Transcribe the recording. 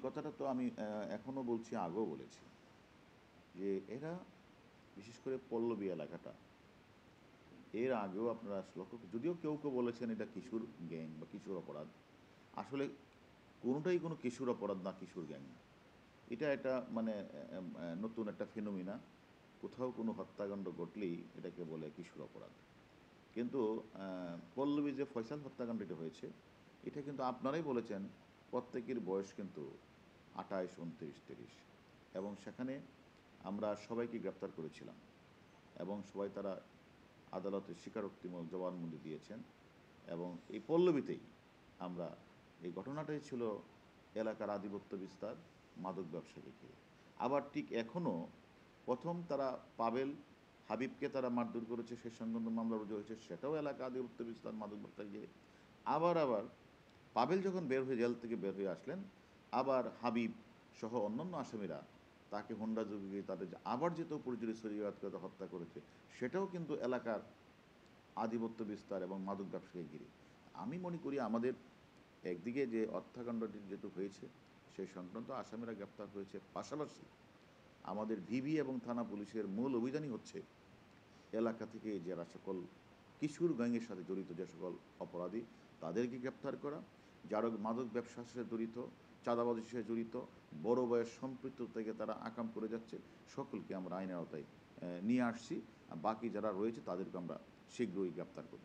কথাটা তো আমি এখনও বলছি, আগেও বলেছি যে এরা বিশেষ করে পল্লবী এলাকাটা, এর আগেও আপনারা লক্ষ্য যদিও কেউ কেউ বলেছেন এটা কিশোর গ্যাং বা কিশোর অপরাধ, আসলে কোনোটাই কোনো কিশোর অপরাধ না, কিশোর গ্যাং না। এটা একটা মানে নতুন একটা ফেনোমিনা। কোথাও কোনো হত্যাকাণ্ড ঘটলেই এটাকে বলে কিশোর অপরাধ। কিন্তু পল্লবী যে ফয়সাল হত্যাকাণ্ড এটা হয়েছে, এটা কিন্তু আপনারাই বলেছেন প্রত্যেকের বয়স কিন্তু 28, 29, 30, এবং সেখানে আমরা সবাইকে গ্রেপ্তার করেছিলাম এবং সবাই তারা আদালতে স্বীকারোক্তিমূলক জবানবন্দি দিয়েছেন। এবং এই পল্লবীতেই আমরা, এই ঘটনাটাই ছিল এলাকার আধিপত্য বিস্তার, মাদক ব্যবসাকে ঘিরে। আবার ঠিক এখনও প্রথম তারা পাবেল হাবিবকে তারা মারধর করেছে, সে সংক্রান্ত মামলা রুজু হয়েছে, সেটাও এলাকা আধিপত্য বিস্তার, মাদক ব্যবসাকে ঘিরে। আবার পাবেল যখন বের হয়ে জেল থেকে বের হয়ে আসলেন, আবার হাবিব সহ অন্যান্য আসামিরা তাকে হোন্ডা যোগে তাদের আবার যেত পরিচয় শরীয়তকে হত্যা করেছে, সেটাও কিন্তু এলাকার আধিপত্য বিস্তার এবং মাদক ব্যবসাকে ঘিরে। আমি মনে করি আমাদের একদিকে যে হত্যাকাণ্ডটি যেহেতু হয়েছে সেই সংক্রান্ত আসামিরা গ্রেপ্তার হয়েছে, পাশাপাশি আমাদের ডিবি এবং থানা পুলিশের মূল অভিযানই হচ্ছে এলাকা থেকে যারা সকল কিশোর গ্যাংয়ের সাথে জড়িত যে সকল অপরাধী তাদেরকে গ্রেপ্তার করা, যারা মাদক ব্যবসার সাথে জড়িত, চাঁদাবাজির সাথে জড়িত, বড় বয়স সম্পৃক্ত থেকে তারা আকাম করে যাচ্ছে, সকলকে আমরা আইনের আওতায় নিয়ে আসছি। বাকি যারা রয়েছে তাদেরকে আমরা শীঘ্রই গ্রেপ্তার করব।